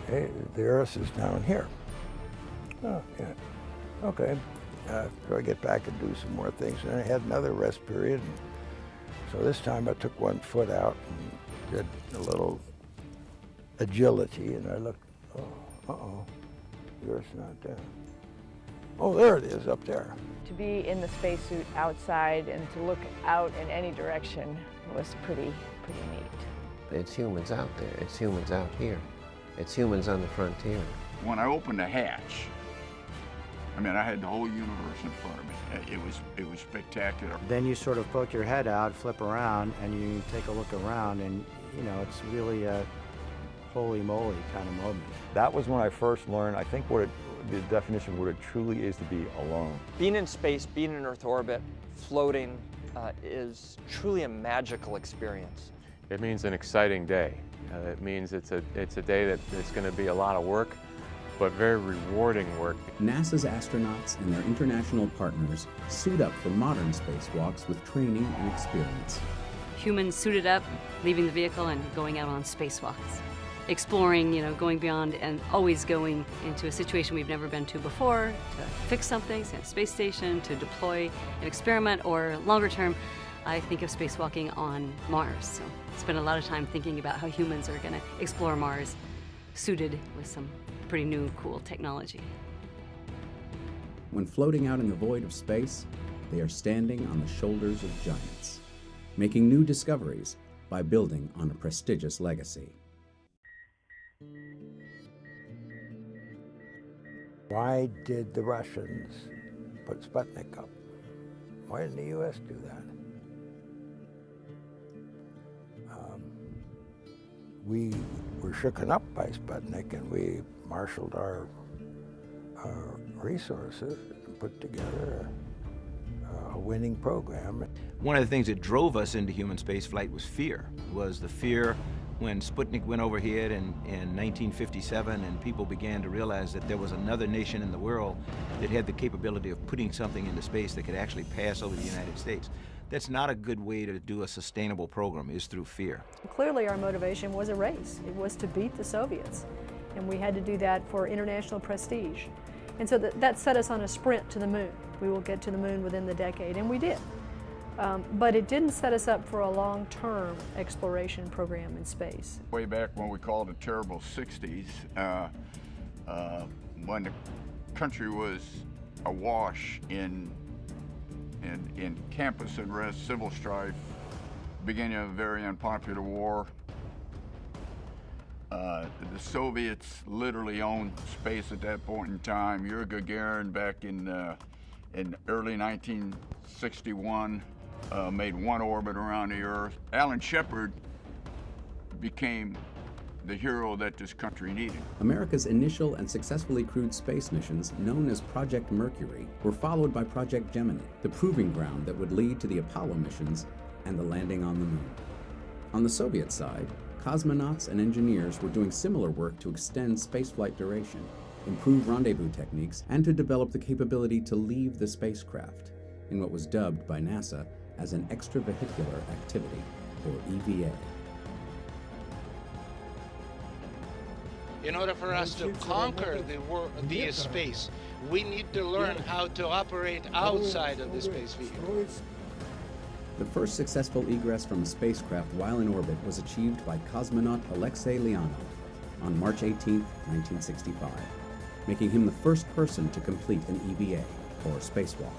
hey, the Earth is down here. Oh, yeah. Okay. So I get back and do some more things. And I had another rest period. And so this time I took one foot out and did a little agility. And I looked, uh-oh, the Earth's not there. Oh, there it is up there. To be in the spacesuit outside and to look out in any direction was pretty neat. It's humans out there. It's humans out here. It's humans on the frontier. When I opened the hatch, I mean, I had the whole universe in front of me. It was spectacular. Then you sort of poke your head out, flip around, and you take a look around, and you know, it's really a holy moly kind of moment. That was when I first learned, I think, the definition of what it truly is to be alone. Being in space, being in Earth orbit, floating is truly a magical experience. It means an exciting day. It means it's a day that it's going to be a lot of work, but very rewarding work. NASA's astronauts and their international partners suit up for modern spacewalks with training and experience. Humans suited up, leaving the vehicle and going out on spacewalks. Exploring, you know, going beyond and always going into a situation we've never been to before, to fix something, say a space station, to deploy an experiment, or longer term, I think of spacewalking on Mars. So spend a lot of time thinking about how humans are going to explore Mars, suited with some pretty new, cool technology. When floating out in the void of space, they are standing on the shoulders of giants, making new discoveries by building on a prestigious legacy. Why did the Russians put Sputnik up? Why didn't the U.S. do that? We were shooken up by Sputnik, and we marshaled our resources and put together a winning program. One of the things that drove us into human spaceflight was the fear when Sputnik went overhead in 1957, and people began to realize that there was another nation in the world that had the capability of putting something into space that could actually pass over the United States. That's not a good way to do a sustainable program, is through fear. Clearly our motivation was a race. It was to beat the Soviets, and we had to do that for international prestige. And so that set us on a sprint to the moon. We will get to the moon within the decade, and we did. But it didn't set us up for a long-term exploration program in space. Way back when we called it terrible 60s, when the country was awash in campus unrest, civil strife, beginning of a very unpopular war. The Soviets literally owned space at that point in time. Yuri Gagarin back in early 1961 made one orbit around the Earth. Alan Shepard became the hero that this country needed. America's initial and successfully crewed space missions, known as Project Mercury, were followed by Project Gemini, the proving ground that would lead to the Apollo missions and the landing on the moon. On the Soviet side, cosmonauts and engineers were doing similar work to extend spaceflight duration, improve rendezvous techniques, and to develop the capability to leave the spacecraft, in what was dubbed by NASA as an extravehicular activity, or EVA. In order for us to conquer the space, we need to learn how to operate outside of the space vehicle. The first successful egress from a spacecraft while in orbit was achieved by cosmonaut Alexey Leonov on March 18, 1965, making him the first person to complete an EVA, or spacewalk.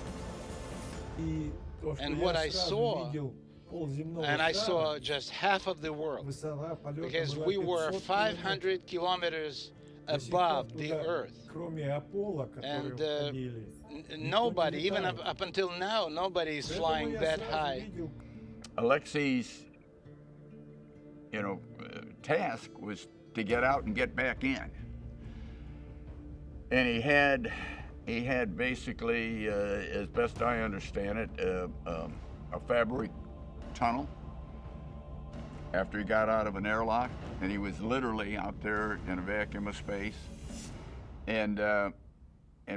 And what I saw, and I saw just half of the world, because we were 500 kilometers above the Earth. And nobody, even up until now, nobody is flying that high. Alexei's, task was to get out and get back in. And he had basically, as best I understand it, a fabric tunnel after he got out of an airlock, and he was literally out there in a vacuum of space. And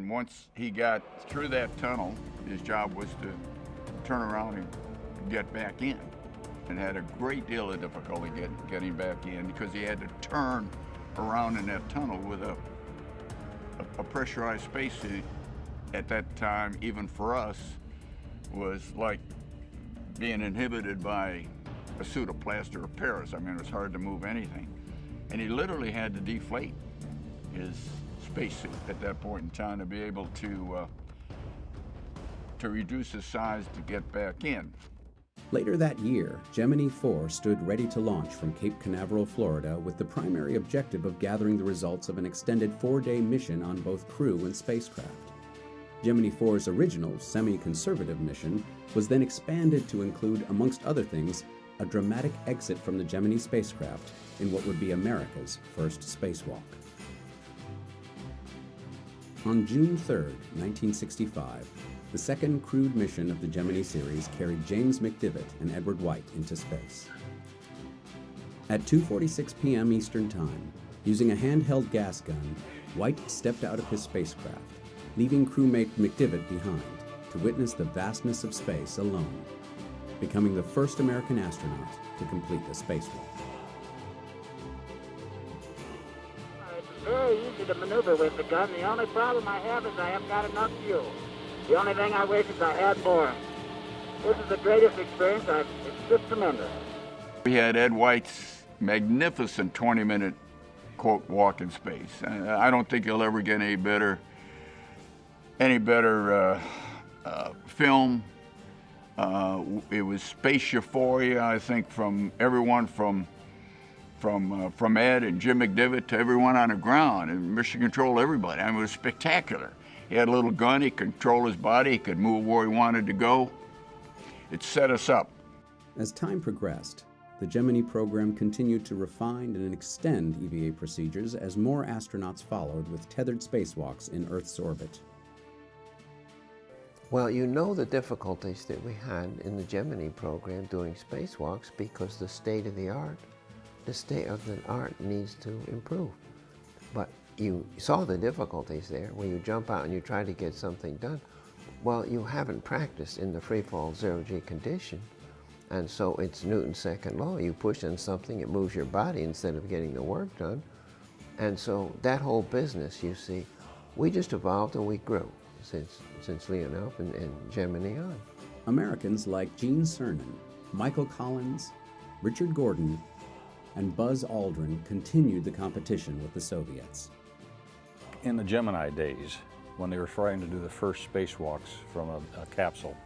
once he got through that tunnel, his job was to turn around and get back in, and had a great deal of difficulty getting back in because he had to turn around in that tunnel with a pressurized spacesuit at that time, even for us, was like being inhibited by a suit of plaster of Paris. I mean, it was hard to move anything. And he literally had to deflate his spacesuit at that point in time to be able to reduce his size to get back in. Later that year, Gemini 4 stood ready to launch from Cape Canaveral, Florida, with the primary objective of gathering the results of an extended 4-day mission on both crew and spacecraft. Gemini 4's original semi-conservative mission was then expanded to include, amongst other things, a dramatic exit from the Gemini spacecraft in what would be America's first spacewalk. On June 3, 1965, the second crewed mission of the Gemini series carried James McDivitt and Edward White into space. At 2:46 p.m. Eastern Time, using a handheld gas gun, White stepped out of his spacecraft, leaving crewmate McDivitt behind to witness the vastness of space alone, becoming the first American astronaut to complete a spacewalk. It's very easy to maneuver with the gun. The only problem I have is I haven't got enough fuel. The only thing I wish is I had more. This is the greatest experience. It's just tremendous. We had Ed White's magnificent 20-minute, quote, walk in space. I don't think you'll ever get any better film. It was space euphoria, I think, from everyone from Ed and Jim McDivitt to everyone on the ground, and mission control everybody. I mean, it was spectacular. He had a little gun, he could control his body, he could move where he wanted to go. It set us up. As time progressed, the Gemini program continued to refine and extend EVA procedures as more astronauts followed with tethered spacewalks in Earth's orbit. Well, you know the difficulties that we had in the Gemini program doing spacewalks because the state of the art needs to improve. But you saw the difficulties there when you jump out and you try to get something done. Well, you haven't practiced in the free fall zero-G condition. And so it's Newton's second law. You push on something, it moves your body instead of getting the work done. And so that whole business, you see, we just evolved and we grew since Leonov and Gemini on. Americans like Gene Cernan, Michael Collins, Richard Gordon, and Buzz Aldrin continued the competition with the Soviets. In the Gemini days, when they were trying to do the first spacewalks from a capsule,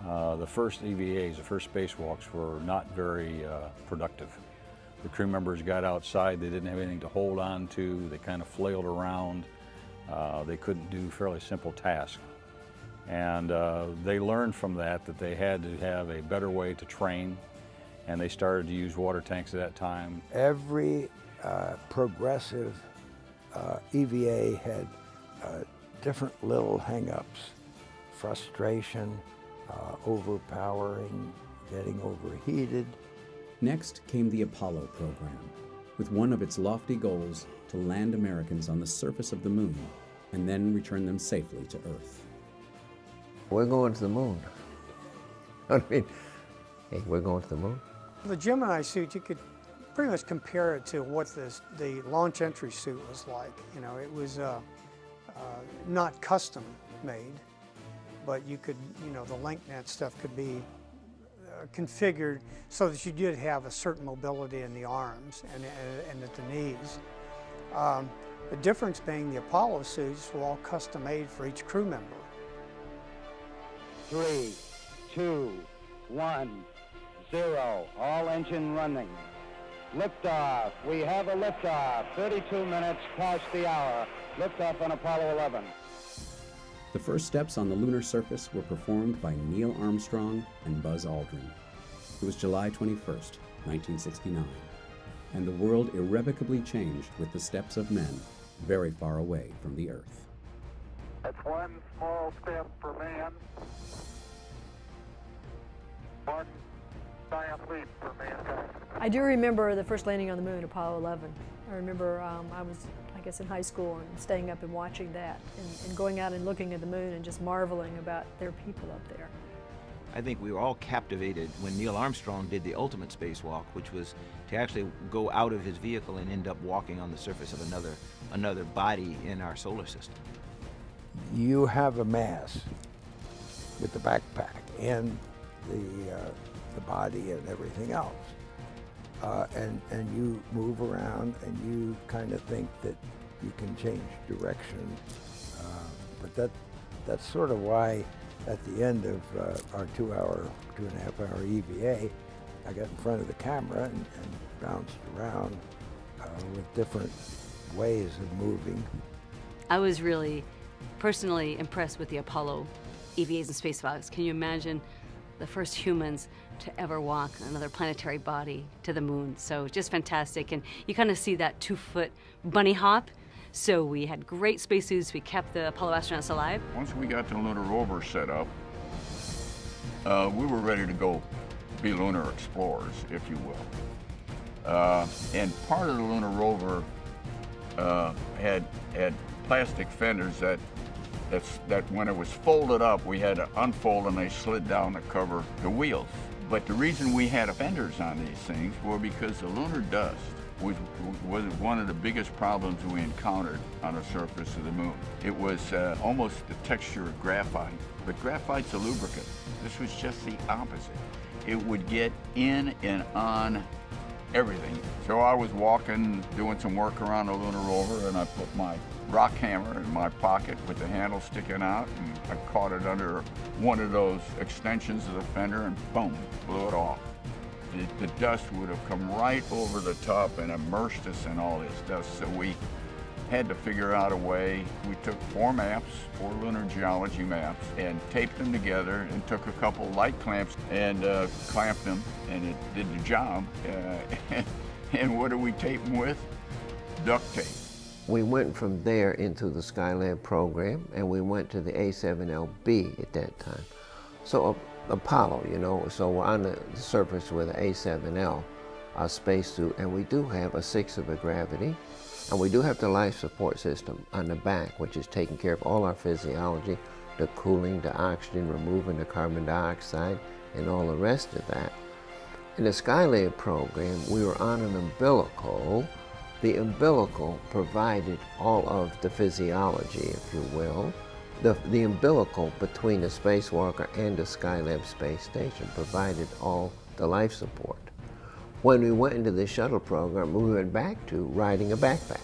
the first EVAs, the first spacewalks, were not very productive. The crew members got outside, they didn't have anything to hold on to, they kind of flailed around, they couldn't do fairly simple tasks. And they learned from that they had to have a better way to train, and they started to use water tanks at that time. Every progressive EVA had different little hang-ups, frustration, overpowering, getting overheated. Next came the Apollo program, with one of its lofty goals to land Americans on the surface of the moon and then return them safely to Earth. We're going to the moon. I mean, hey, we're going to the moon. The Gemini suit, you could pretty much compare it to what the launch entry suit was like. You know, it was not custom made, but you could, you know, the link net stuff could be configured so that you did have a certain mobility in the arms and at the knees. The difference being the Apollo suits were all custom made for each crew member. 3, 2, 1, 0. All engine running. Liftoff. We have a liftoff. 32 minutes past the hour. Liftoff on Apollo 11. The first steps on the lunar surface were performed by Neil Armstrong and Buzz Aldrin. It was July 21st, 1969, and the world irrevocably changed with the steps of men very far away from the Earth. That's one small step for man, one giant leap for mankind. I do remember the first landing on the moon, Apollo 11. I remember I was, I guess, in high school and staying up and watching that and going out and looking at the moon and just marveling about there are people up there. I think we were all captivated when Neil Armstrong did the ultimate spacewalk, which was to actually go out of his vehicle and end up walking on the surface of another body in our solar system. You have a mass with the backpack and the body and everything else. And you move around and you kind of think that you can change direction. But that's sort of why at the end of our 2.5 hour EVA, I got in front of the camera and bounced around with different ways of moving. I was really personally impressed with the Apollo EVAs and spacewalks. Can you imagine the first humans to ever walk another planetary body to the moon? So just fantastic. And you kind of see that 2-foot bunny hop. So we had great spacesuits. We kept the Apollo astronauts alive. Once we got the lunar rover set up, we were ready to go be lunar explorers, if you will. And part of the lunar rover had plastic fenders that when it was folded up, we had to unfold and they slid down to cover the wheels. But the reason we had fenders on these things were because the lunar dust was one of the biggest problems we encountered on the surface of the moon. It was almost the texture of graphite, but graphite's a lubricant. This was just the opposite. It would get in and on everything. So I was walking, doing some work around the lunar rover, and I put my rock hammer in my pocket with the handle sticking out, and I caught it under one of those extensions of the fender and boom, blew it off. The dust would have come right over the top and immersed us in all this dust, so we had to figure out a way. We took 4 lunar geology maps, and taped them together and took a couple light clamps and clamped them, and it did the job. And what do we tape them with? Duct tape. We went from there into the Skylab program, and we went to the A7LB at that time. So Apollo, you know, so we're on the surface with an A7L spacesuit, and we do have a 6 of a gravity, and we do have the life support system on the back, which is taking care of all our physiology, the cooling, the oxygen, removing the carbon dioxide, and all the rest of that. In the Skylab program, we were on an umbilical. The umbilical provided all of the physiology, if you will. The umbilical between the spacewalker and the Skylab space station provided all the life support. When we went into the shuttle program, we went back to riding a backpack.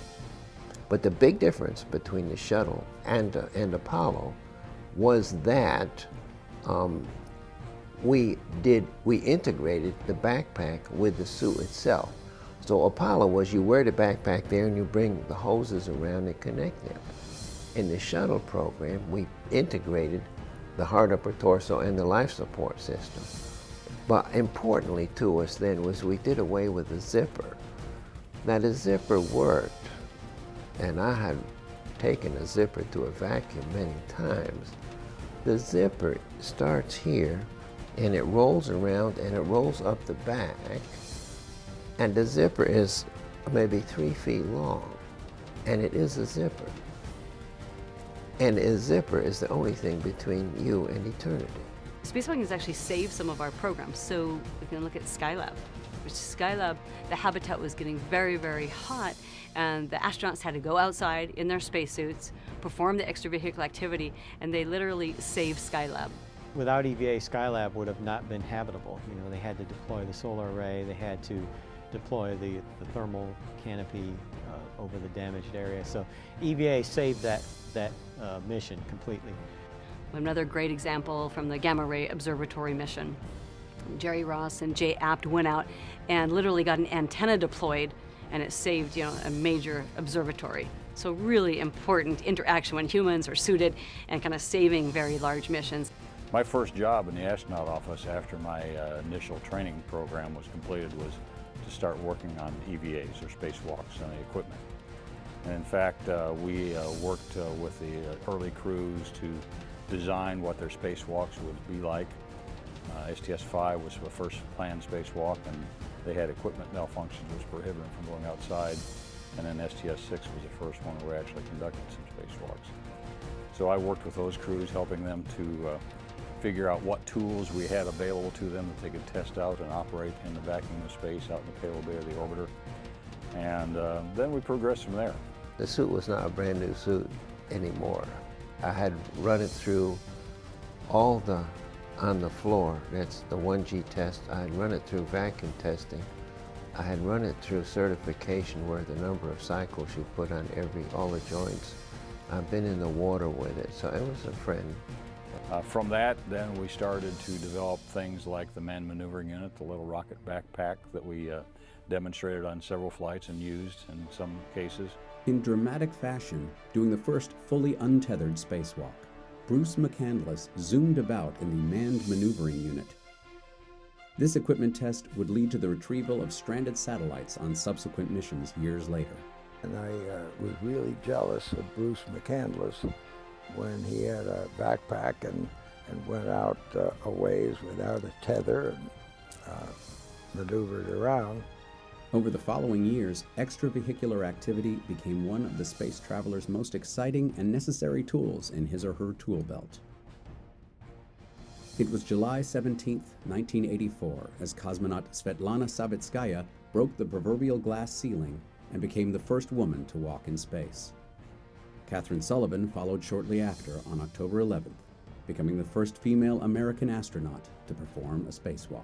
But the big difference between the shuttle and Apollo was that we integrated the backpack with the suit itself. So Apollo was you wear the backpack there and you bring the hoses around and connect them. In the shuttle program, we integrated the hard upper torso and the life support system. But importantly to us then was we did away with the zipper. Now the zipper worked, and I had taken a zipper to a vacuum many times. The zipper starts here, and it rolls around and it rolls up the back, and the zipper is maybe 3 feet long, and it is a zipper. And a zipper is the only thing between you and eternity. Spacewalking has actually saved some of our programs. So we can look at Skylab, which Skylab, the habitat was getting very, very hot, and the astronauts had to go outside in their spacesuits, perform the extravehicular activity, and they literally saved Skylab. Without EVA, Skylab would have not been habitable. You know, they had to deploy the solar array, they had to deploy the thermal canopy over the damaged area. So EVA saved that mission completely. Another great example from the Gamma Ray Observatory mission. Jerry Ross and Jay Apt went out and literally got an antenna deployed, and it saved, you know, a major observatory. So really important interaction when humans are suited and kind of saving very large missions. My first job in the astronaut office after my initial training program was completed was to start working on EVAs, or spacewalks, and the equipment. And in fact, we worked with the early crews to design what their spacewalks would be like. STS-5 was the first planned spacewalk, and they had equipment malfunctions which prohibited them from going outside. And then STS-6 was the first one where we actually conducted some spacewalks. So I worked with those crews, helping them to figure out what tools we had available to them that they could test out and operate in the vacuum of space out in the payload bay of the orbiter. And then we progressed from there. The suit was not a brand new suit anymore. I had run it through all the on the floor, that's the 1G test. I had run it through vacuum testing. I had run it through certification where the number of cycles you put on all the joints. I've been in the water with it, so it was a friend. From that, then we started to develop things like the manned maneuvering unit, the little rocket backpack that we demonstrated on several flights and used in some cases. In dramatic fashion, doing the first fully untethered spacewalk, Bruce McCandless zoomed about in the manned maneuvering unit. This equipment test would lead to the retrieval of stranded satellites on subsequent missions years later. And I was really jealous of Bruce McCandless when he had a backpack and went out a ways without a tether and maneuvered around. Over the following years, extravehicular activity became one of the space traveler's most exciting and necessary tools in his or her tool belt. It was July 17, 1984, as cosmonaut Svetlana Savitskaya broke the proverbial glass ceiling and became the first woman to walk in space. Catherine Sullivan followed shortly after on October 11th, becoming the first female American astronaut to perform a spacewalk.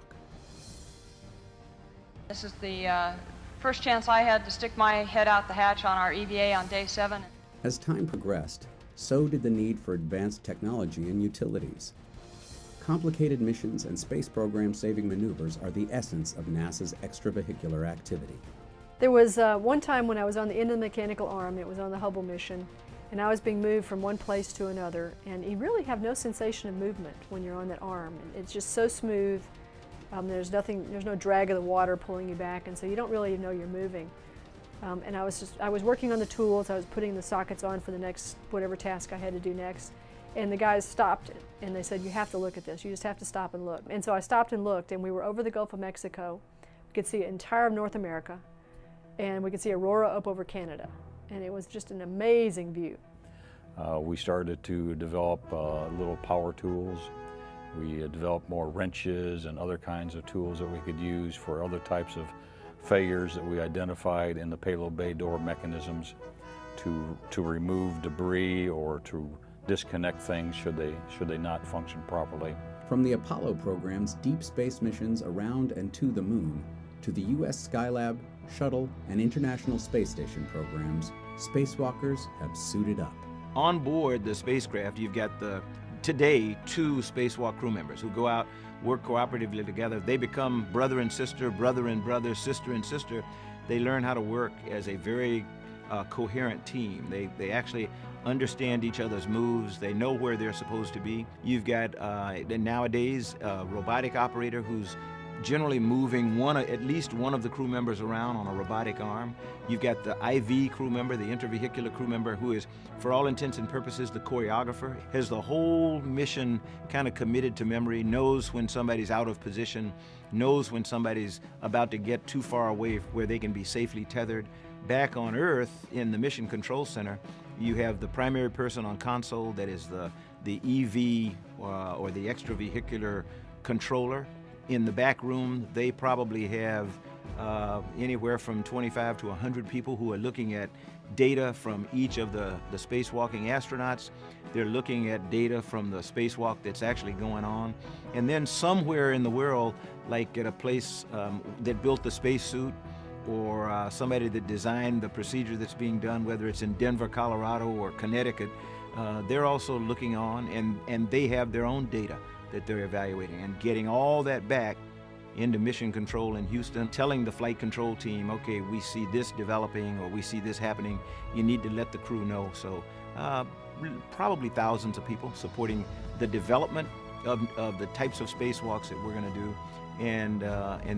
This is the first chance I had to stick my head out the hatch on our EVA on day 7. As time progressed, so did the need for advanced technology and utilities. Complicated missions and space program-saving maneuvers are the essence of NASA's extravehicular activity. There was one time when I was on the end of the mechanical arm, it was on the Hubble mission, and I was being moved from one place to another, and you really have no sensation of movement when you're on that arm. It's just so smooth. There's no drag of the water pulling you back, and so you don't really know you're moving. And I was working on the tools, I was putting the sockets on for the next, whatever task I had to do next. And the guys stopped and they said, you have to look at this, you just have to stop and look. And so I stopped and looked, and we were over the Gulf of Mexico. We could see the entire of North America, and we could see Aurora up over Canada. And it was just an amazing view. We started to develop little power tools. We developed more wrenches and other kinds of tools that we could use for other types of failures that we identified in the payload bay door mechanisms to remove debris or to disconnect things should they not function properly. From the Apollo program's deep space missions around and to the moon, to the U.S. Skylab, Shuttle, and International Space Station programs, spacewalkers have suited up. On board the spacecraft, you've got today 2 spacewalk crew members who go out, work cooperatively together. They become brother and sister, brother and brother, sister and sister. They learn how to work as a very coherent team. They actually understand each other's moves. They know where they're supposed to be. You've got nowadays a robotic operator who's generally moving at least one of the crew members around on a robotic arm. You've got the IV crew member, the intravehicular crew member, who is, for all intents and purposes, the choreographer, has the whole mission kind of committed to memory, knows when somebody's out of position, knows when somebody's about to get too far away where they can be safely tethered. Back on Earth, in the Mission Control Center, you have the primary person on console, that is the EV or the extravehicular controller. In the back room, they probably have anywhere from 25 to 100 people who are looking at data from each of the spacewalking astronauts. They're looking at data from the spacewalk that's actually going on. And then somewhere in the world, like at a place that built the spacesuit, or somebody that designed the procedure that's being done, whether it's in Denver, Colorado, or Connecticut, they're also looking on, and they have their own data that they're evaluating, and getting all that back into mission control in Houston, telling the flight control team, okay, we see this developing or we see this happening, you need to let the crew know. So probably thousands of people supporting the development of the types of spacewalks that we're going to do, and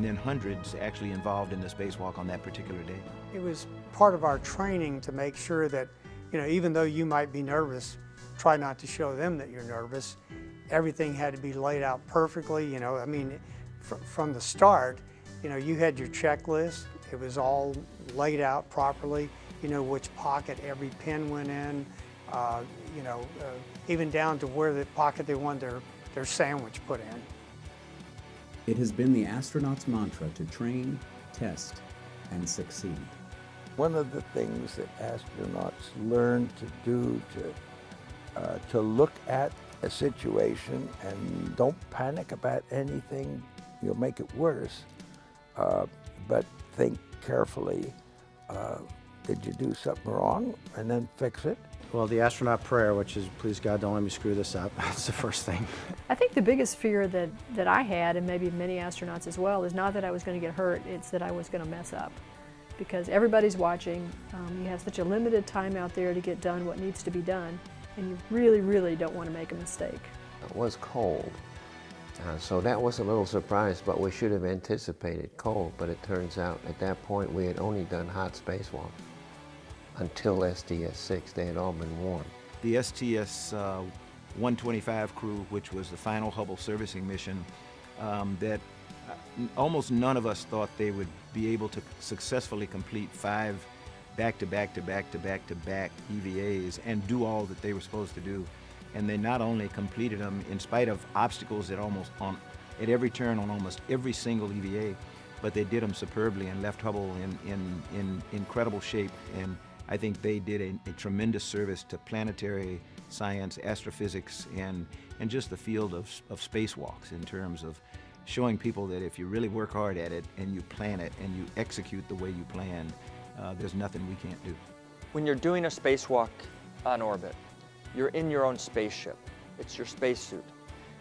then hundreds actually involved in the spacewalk on that particular day. It was part of our training to make sure that, even though you might be nervous, try not to show them that you're nervous. Everything had to be laid out perfectly, from the start, you had your checklist. It was all laid out properly, which pocket every pin went in, even down to where the pocket they wanted their their sandwich put in. It has been the astronauts' mantra to train, test, and succeed. One of the things that astronauts learn to do to look at a situation and don't panic about anything, you'll make it worse, but think carefully, did you do something wrong, and then fix it. Well, the astronaut prayer, which is, please God, don't let me screw this up, that's the first thing. I think the biggest fear that I had, and maybe many astronauts as well, is not that I was going to get hurt, it's that I was going to mess up. Because everybody's watching, you have such a limited time out there to get done what needs to be done, and you really, really don't want to make a mistake. It was cold, so that was a little surprise, but we should have anticipated cold, but it turns out at that point we had only done hot spacewalks. Until STS-6, they had all been warm. The STS-125 crew, which was the final Hubble servicing mission, that almost none of us thought they would be able to successfully complete 5 back-to-back-to-back-to-back-to-back EVAs and do all that they were supposed to do. And they not only completed them in spite of obstacles at every turn on almost every single EVA, but they did them superbly and left Hubble in incredible shape. And I think they did a tremendous service to planetary science, astrophysics, and just the field of spacewalks in terms of showing people that if you really work hard at it and you plan it and you execute the way you planned, there's nothing we can't do. When you're doing a spacewalk on orbit, you're in your own spaceship. It's your spacesuit,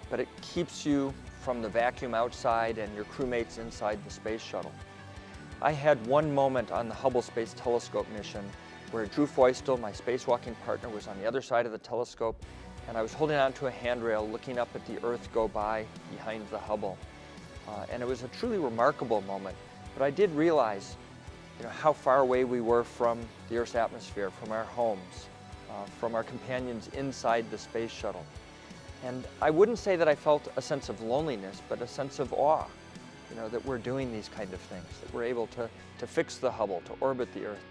but it keeps you from the vacuum outside and your crewmates inside the space shuttle. I had one moment on the Hubble Space Telescope mission where Drew Feustel, my spacewalking partner, was on the other side of the telescope, and I was holding onto a handrail looking up at the Earth go by behind the Hubble. And it was a truly remarkable moment, but I did realize how far away we were from the Earth's atmosphere, from our homes, from our companions inside the space shuttle. And I wouldn't say that I felt a sense of loneliness, but a sense of awe, that we're doing these kind of things, that we're able to fix the Hubble, to orbit the Earth.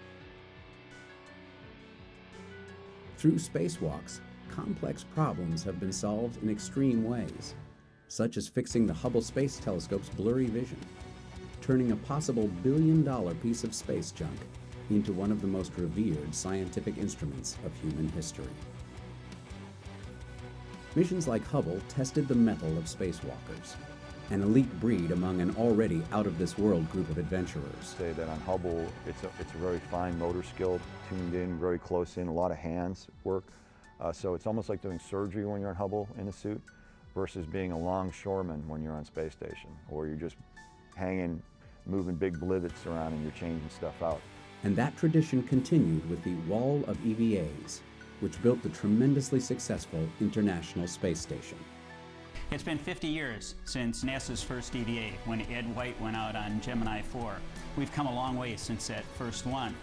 Through spacewalks, complex problems have been solved in extreme ways, such as fixing the Hubble Space Telescope's blurry vision, turning a possible billion-dollar piece of space junk into one of the most revered scientific instruments of human history. Missions like Hubble tested the mettle of spacewalkers, an elite breed among an already out-of-this-world group of adventurers. Say that on Hubble, it's a very fine motor skill, tuned in, very close in, a lot of hands work. So it's almost like doing surgery when you're on Hubble in a suit versus being a longshoreman when you're on space station, or you're just hanging, moving big blivets around and you're changing stuff out. And that tradition continued with the Wall of EVAs, which built the tremendously successful International Space Station. It's been 50 years since NASA's first EVA, when Ed White went out on Gemini 4. We've come a long way since that first one.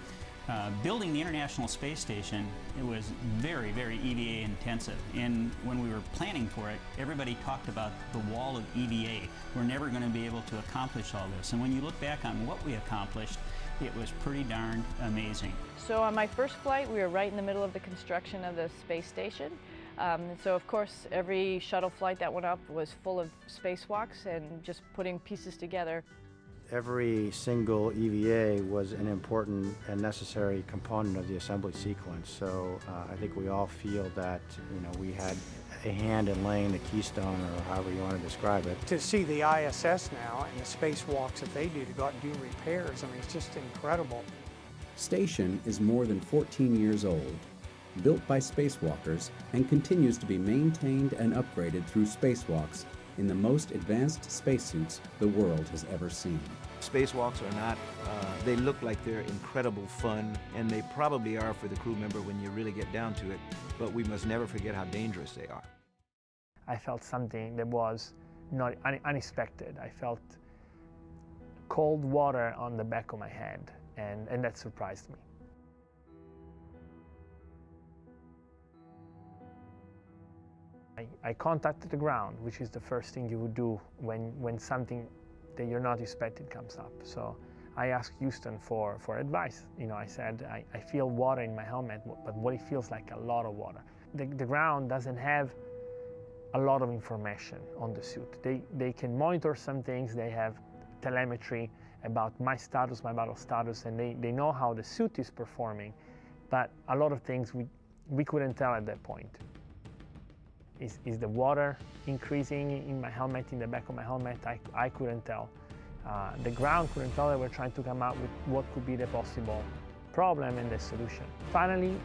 Building the International Space Station, it was very, very EVA intensive. And when we were planning for it, everybody talked about the wall of EVA. We're never going to be able to accomplish all this. And when you look back on what we accomplished, it was pretty darn amazing. So on my first flight, we were right in the middle of the construction of the space station. So of course, every shuttle flight that went up was full of spacewalks and just putting pieces together. Every single EVA was an important and necessary component of the assembly sequence. So I think we all feel that we had a hand in laying the keystone, or however you want to describe it. To see the ISS now and the spacewalks that they do to go out and do repairs, I mean, it's just incredible. Station is more than 14 years old, built by spacewalkers, and continues to be maintained and upgraded through spacewalks in the most advanced spacesuits the world has ever seen. Spacewalks are not, they look like they're incredible fun, and they probably are for the crew member when you really get down to it, but we must never forget how dangerous they are. I felt something that was not unexpected. I felt cold water on the back of my head, and that surprised me. I contacted the ground, which is the first thing you would do when something that you're not expecting comes up. So I asked Houston for advice. I said, I feel water in my helmet, but what it feels like a lot of water. The ground doesn't have a lot of information on the suit. They can monitor some things, they have telemetry about my status, my vital status, and they know how the suit is performing, but a lot of things we couldn't tell at that point. Is the water increasing in my helmet, in the back of my helmet? I couldn't tell. The ground couldn't tell. They were trying to come up with what could be the possible problem and the solution. Finally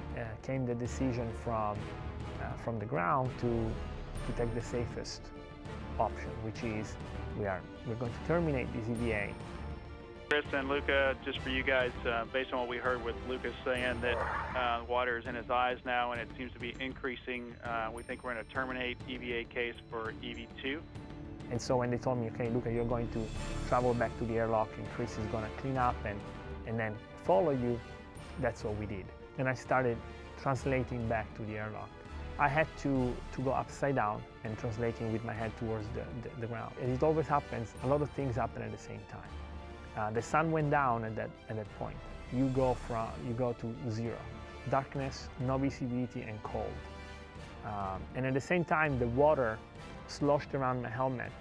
came the decision from the ground to take the safest option, which is we're going to terminate this EVA. Chris and Luca, just for you guys, based on what we heard with Lucas saying that water is in his eyes now and it seems to be increasing, we think we're going to terminate EVA case for EV2. And so when they told me, okay, Luca, you're going to travel back to the airlock and Chris is going to clean up and then follow you, that's what we did. And I started translating back to the airlock. I had to go upside down and translating with my head towards the ground. As it always happens, a lot of things happen at the same time. The sun went down at that point. You go to zero. Darkness, no visibility, and cold. And at the same time, the water sloshed around my helmet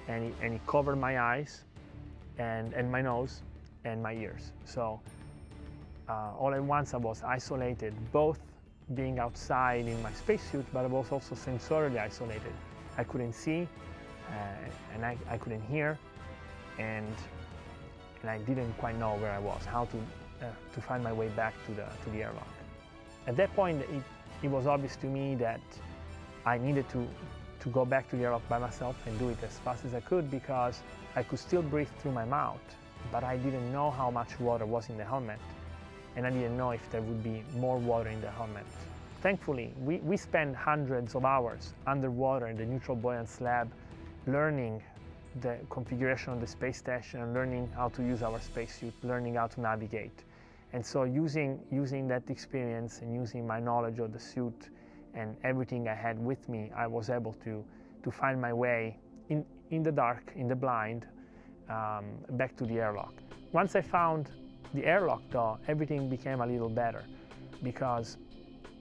and it covered my eyes and my nose and my ears. So all at once I was isolated, both being outside in my spacesuit, but I was also sensorially isolated. I couldn't see and I couldn't hear, and I didn't quite know where I was, how to find my way back to the airlock. At that point, it was obvious to me that I needed to go back to the airlock by myself and do it as fast as I could, because I could still breathe through my mouth, but I didn't know how much water was in the helmet, and I didn't know if there would be more water in the helmet. Thankfully, we spent hundreds of hours underwater in the neutral buoyant slab learning the configuration of the space station and learning how to use our spacesuit, learning how to navigate. And so using that experience and using my knowledge of the suit and everything I had with me, I was able to find my way in the dark, in the blind, back to the airlock. Once I found the airlock though, everything became a little better, because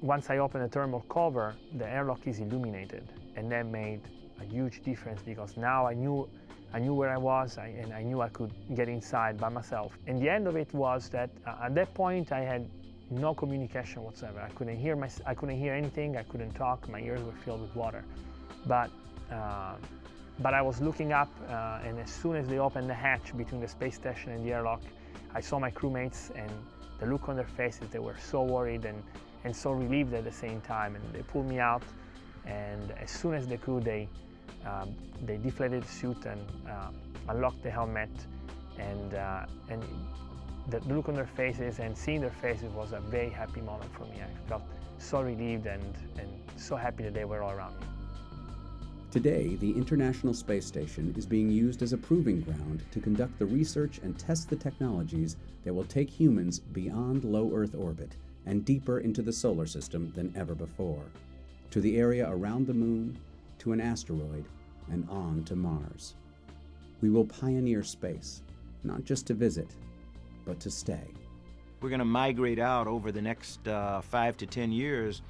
once I opened the thermal cover, the airlock is illuminated, and that made a huge difference, because now I knew where I was, and I knew I could get inside by myself. And the end of it was that at that point I had no communication whatsoever. I couldn't hear anything. I couldn't talk. My ears were filled with water. But I was looking up, and as soon as they opened the hatch between the space station and the airlock, I saw my crewmates, and the look on their faces, they were so worried and so relieved at the same time. And they pulled me out, and as soon as they could, they deflated the suit and unlocked the helmet, and the look on their faces and seeing their faces was a very happy moment for me. I felt so relieved and so happy that they were all around me. Today, the International Space Station is being used as a proving ground to conduct the research and test the technologies that will take humans beyond low Earth orbit and deeper into the solar system than ever before, to the area around the moon, to an asteroid, and on to Mars. We will pioneer space, not just to visit, but to stay. We're going to migrate out over the next 5 to 10 years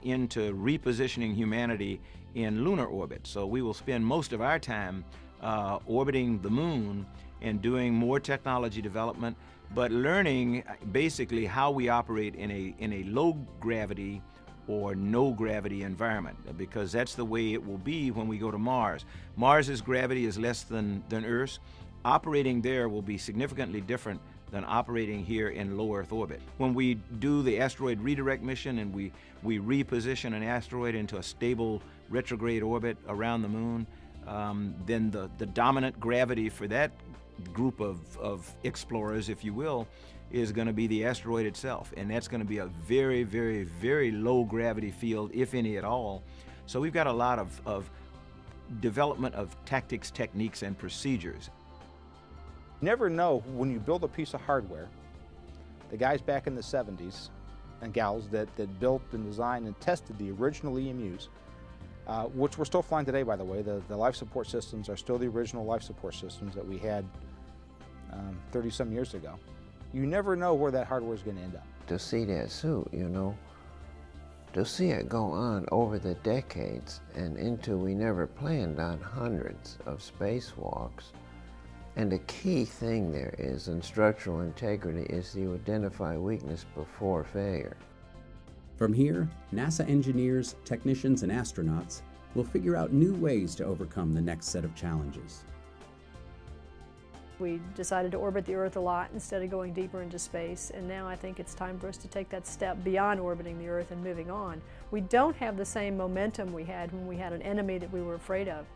into repositioning humanity in lunar orbit. So we will spend most of our time orbiting the moon and doing more technology development, but learning basically how we operate in a low gravity or no gravity environment, because that's the way it will be when we go to Mars. Mars's gravity is less than Earth's. Operating there will be significantly different than operating here in low Earth orbit. When we do the asteroid redirect mission and we reposition an asteroid into a stable retrograde orbit around the moon, then the dominant gravity for that group of explorers, if you will, is going to be the asteroid itself, and that's going to be a very, very, very low gravity field, if any at all. So we've got a lot of development of tactics, techniques, and procedures. You never know when you build a piece of hardware. The guys back in the 70s, and gals that built and designed and tested the original EMUs, which we're still flying today, by the way. The life support systems are still the original life support systems that we had 30-some years ago. You never know where that hardware is going to end up. To see that suit, you know, to see it go on over the decades and into we never planned on hundreds of spacewalks. And the key thing there is in structural integrity is you identify weakness before failure. From here, NASA engineers, technicians, and astronauts will figure out new ways to overcome the next set of challenges. We decided to orbit the Earth a lot instead of going deeper into space, and now I think it's time for us to take that step beyond orbiting the Earth and moving on. We don't have the same momentum we had when we had an enemy that we were afraid of.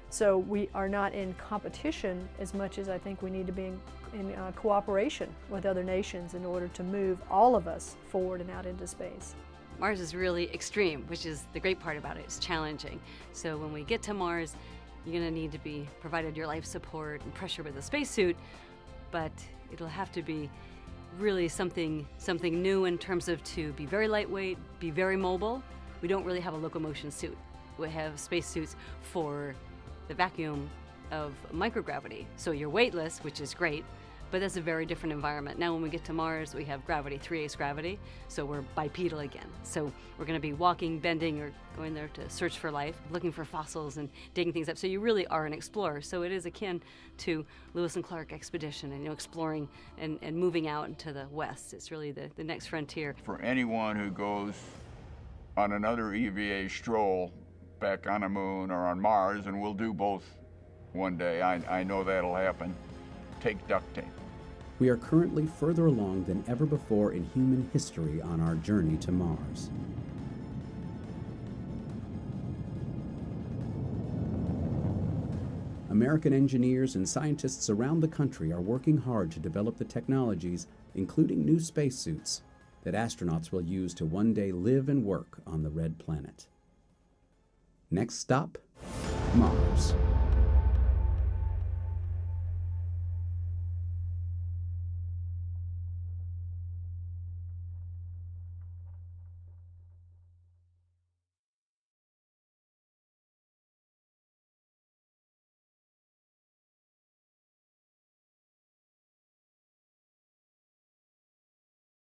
So we are not in competition as much as I think we need to be in cooperation with other nations in order to move all of us forward and out into space. Mars is really extreme, which is the great part about it. It's challenging. So when we get to Mars, you're going to need to be provided your life support and pressure with a spacesuit, but it'll have to be really something new in terms of to be very lightweight, be very mobile. We don't really have a locomotion suit. We have spacesuits for the vacuum of microgravity. So you're weightless, which is great, but that's a very different environment. Now when we get to Mars, we have gravity, 3/8 gravity, so we're bipedal again. So we're going to be walking, bending, or going there to search for life, looking for fossils and digging things up. So you really are an explorer. So it is akin to Lewis and Clark expedition and exploring and moving out into the west. It's really the next frontier. For anyone who goes on another EVA stroll back on the moon or on Mars, and we'll do both one day, I know that'll happen, take duct tape. We are currently further along than ever before in human history on our journey to Mars. American engineers and scientists around the country are working hard to develop the technologies, including new spacesuits, that astronauts will use to one day live and work on the Red Planet. Next stop, Mars.